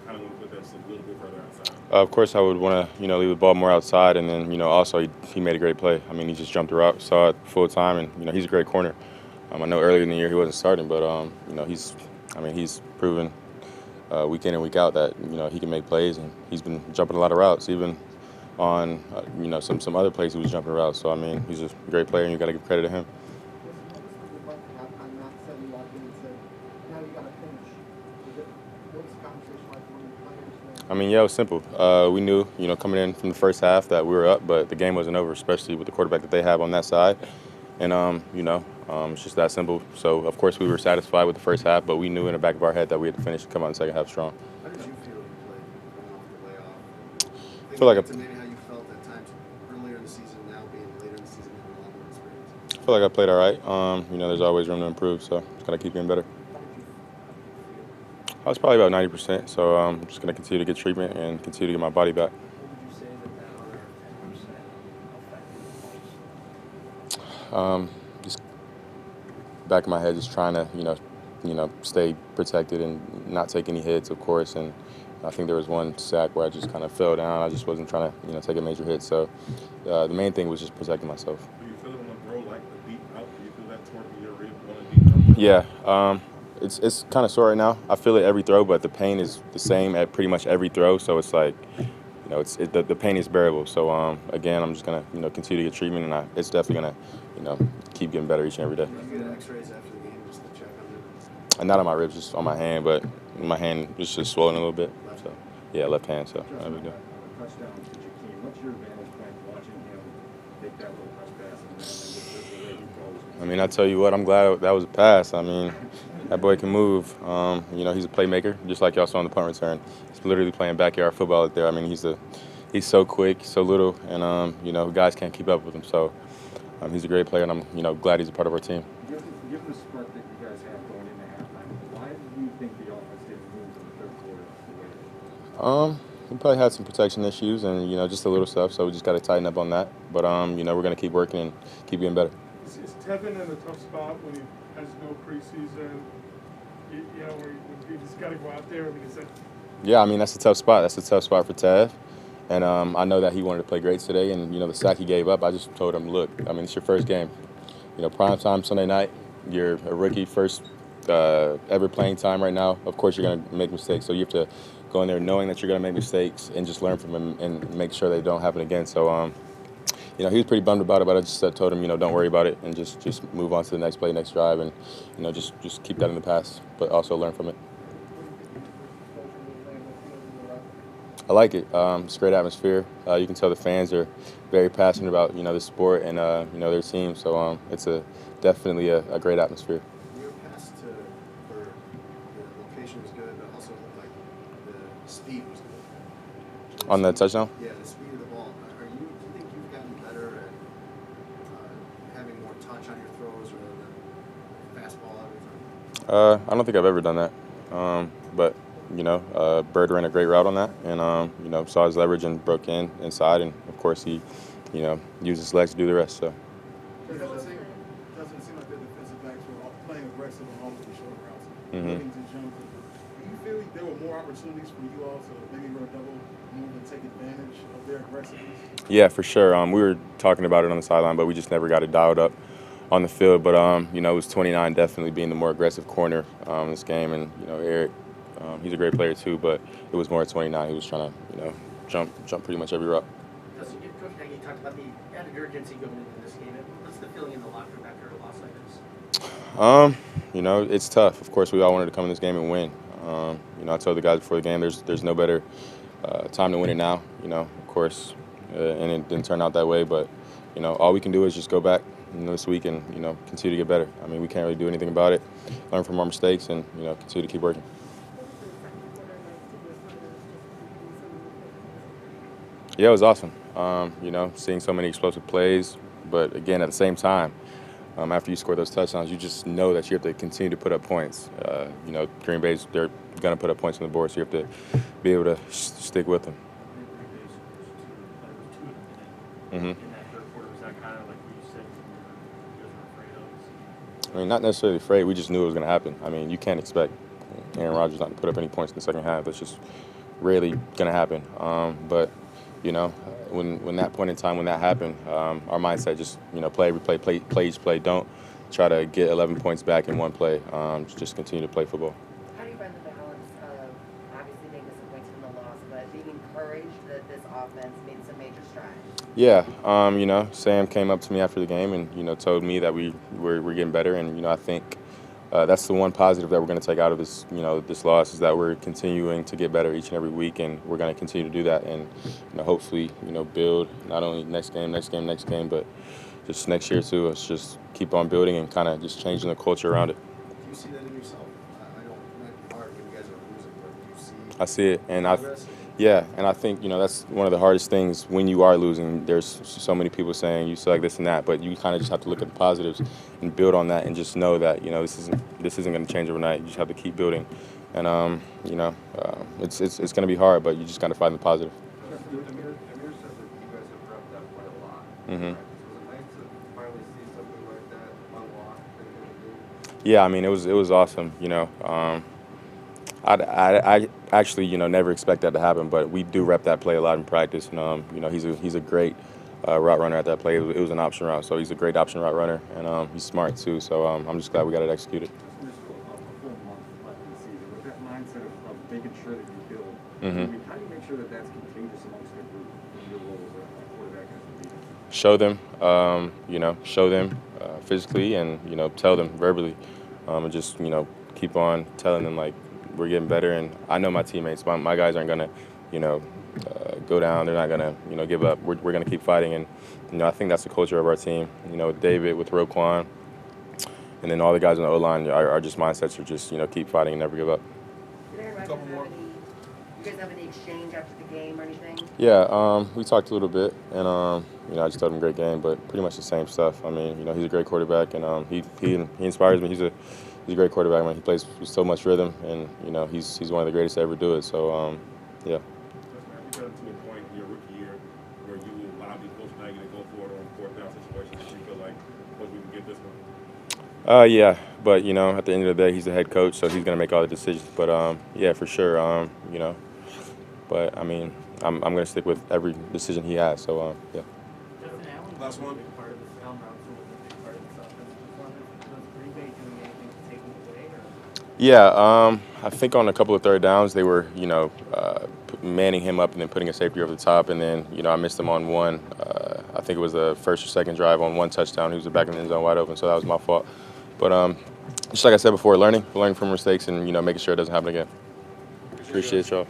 kind of want to put that just a little bit further outside? Of course, I would want to, leave the ball more outside, and then, also he made a great play. I mean, he just jumped the route, saw it full time, and he's a great corner. I know earlier in the year he wasn't starting, but he's proven week in and week out that he can make plays, and he's been jumping a lot of routes, even on some other plays he was jumping routes. So I mean, he's a great player, and you got to give credit to him. What was it like at halftime? Matt said you walked in and said, "Now you got to finish." What was the conversation like among the players? I mean, yeah, it was simple. We knew, coming in from the first half that we were up, but the game wasn't over, especially with the quarterback that they have on that side. And, it's just that simple. So, of course, we were satisfied with the first half, but we knew in the back of our head that we had to finish and come out in the second half strong. How did you feel you played coming off the layoff? I feel like to maybe how you felt at times earlier in the season, now being later in the season, having a lot more experience. I feel like I played all right. There's always room to improve, so just got to keep getting better. I was probably about 90%, so I'm just going to continue to get treatment and continue to get my body back. What would you say that other 10% affected Just back in my head, just trying to, stay protected and not take any hits, of course. And I think there was one sack where I just kind of fell down. I just wasn't trying to, take a major hit. So the main thing was just protecting myself. Do you feel it on the throw like the deep out? Do you feel that torque in your rib on a deep out? Yeah, it's kind of sore right now. I feel it every throw, but the pain is the same at pretty much every throw. So it's like, the pain is bearable. So again, I'm just gonna continue to get treatment, and it's definitely gonna keep getting better each and every day. Did you get X-rays after the game just to check on it? And not on my ribs, just on my hand, but my hand was just swollen a little bit. So yeah, left hand. So there we go. Touchdown to Jakeem. What's your vantage point watching him take that little touch pass and then the way he throws? I mean, I tell you what, I'm glad that was a pass. I mean, that boy can move. He's a playmaker, just like y'all saw on the punt return. He's literally playing backyard football out there. I mean, he's so quick, so little, and guys can't keep up with him. So he's a great player, and I'm glad he's a part of our team. Given the spread that you guys have going into halftime, why do you think the offense didn't move in the third quarter the way it did? We probably had some protection issues and just a little stuff, so we just got to tighten up on that. But we're going to keep working and keep getting better. Is Tevin in a tough spot when he has no preseason? Where you just got to go out there. I mean, is that? Yeah, I mean that's a tough spot. That's a tough spot for Tev, and I know that he wanted to play great today. And the sack he gave up, I just told him, look, I mean it's your first game. Prime time Sunday night. You're a rookie, first ever playing time right now. Of course, you're going to make mistakes, so you have to go in there knowing that you're going to make mistakes and just learn from them and make sure they don't happen again. So, he was pretty bummed about it, but I just told him, don't worry about it and just move on to the next play, next drive, and just keep that in the past, but also learn from it. I like it. It's a great atmosphere. You can tell the fans are very passionate about the sport and their team. So it's definitely a great atmosphere. Your pass for the location was good, but also looked like the speed was good. On the touchdown? Yeah, the speed of the ball. Do you think you've gotten better at having more touch on your throws rather than fastball every time? I don't think I've ever done that, but. Bird ran a great route on that, and saw his leverage and broke inside, and of course he, used his legs to do the rest. So. It doesn't seem like the defensive backs were playing aggressive on all of the short routes. Mm-hmm. Do you feel like there were more opportunities for you all to maybe run a double move and take advantage of their aggressiveness? Yeah, for sure. We were talking about it on the sideline, but we just never got it dialed up on the field. But it was 29 definitely being the more aggressive corner in this game, and Eric. He's a great player too, but it was more at 29. He was trying to, jump pretty much every route. Coach Nagy talked about the added urgency going into this game. What's the feeling in the locker room after a loss like this? It's tough. Of course, we all wanted to come in this game and win. I told the guys before the game, there's no better time to win it now. Of course, and it didn't turn out that way. But all we can do is just go back this week and continue to get better. I mean, we can't really do anything about it. Learn from our mistakes and continue to keep working. Yeah, it was awesome. Seeing so many explosive plays, but again, at the same time, after you score those touchdowns, you just know that you have to continue to put up points. Green Bay's they're going to put up points on the board, so you have to be able to stick with them. Mm-hmm. In that third quarter, was that kind of like what you said you guys were afraid of? I mean, not necessarily afraid. We just knew it was going to happen. I mean, you can't expect Aaron Rodgers not to put up any points in the second half. That's just rarely going to happen. But, you know, when that point in time, when that happened, our mindset just, you know, play every play, play each play. Don't try to get 11 points back in one play. Just continue to play football. How do you find the balance of obviously being disappointed in the loss, but being encouraged that this offense made some major strides? Yeah, you know, Sam came up to me after the game and, you know, told me that we're getting better. And, you know, I think that's the one positive that we're going to take out of this, you know, this loss is that we're continuing to get better each and every week, and we're going to continue to do that. And, you know, hopefully, you know, build not only next game, but just next year too. Let's just keep on building and kind of just changing the culture around it. Do you see that in yourself? I know it's hard when you guys are losing, but do you see? I see it, and progress? Yeah, and I think, you know, that's one of the hardest things when you are losing. There's so many people saying you suck, this and that, but you kind of just have to look at the positives and build on that and just know that, you know, this isn't going to change overnight. You just have to keep building, and you know, it's going to be hard, but you just got to find the positive. Amir said that you guys have repped that quite a lot. Mm-hmm. Right? So was it nice to finally see something like that unlocked in the game? Yeah, I mean, it was awesome. You know, I actually, you know, never expect that to happen, but we do rep that play a lot in practice, and you know, he's a great route runner at that play. It was an option route, so he's a great option route runner, and he's smart too. So I'm just glad we got it executed. There's still a full month left in the season. With that mindset of making sure that you build, Mm-hmm. I mean, how do you make sure that that's contagious amongst the group in your role as a quarterback and as a leader? Show them, you know, physically, and, you know, tell them verbally, and just, you know, keep on telling them, like, we're getting better. And I know my teammates, my guys aren't going to, you know, go down. They're not going to, you know, give up. We're going to keep fighting. And, you know, I think that's the culture of our team. You know, with David, with Roquan, and then all the guys on the O-line, our just mindsets are just, you know, keep fighting and never give up. Did Aaron Rodgers you guys have any exchange after the game or anything? Yeah, we talked a little bit, and you know, I just told him great game, but pretty much the same stuff. I mean, you know, he's a great quarterback, and he inspires me. He's a great quarterback, man. He plays with so much rhythm, and, you know, he's one of the greatest to ever do it. So yeah. Listen, have you gotten to a point in your rookie year where you will allow the coach Nagy to go for it on fourth down situations if you feel like, coach, we can get this one? Yeah, but, you know, at the end of the day, he's the head coach, so he's going to make all the decisions. But, yeah, for sure, you know. But, I mean, I'm going to stick with every decision he has. So, yeah. Justin Allen Last one. was a big part of this. Allen Robinson was a big part of this offense. Just wondered, was Green Bay doing anything to take him away, or? Yeah, I think on a couple of third downs, they were, you know, manning him up and then putting a safety over the top. And then, you know, I missed him on one. I think it was the first or second drive on one touchdown. He was back in the end zone wide open, so that was my fault. But just like I said before, learning from mistakes and, you know, making sure it doesn't happen again. Appreciate y'all.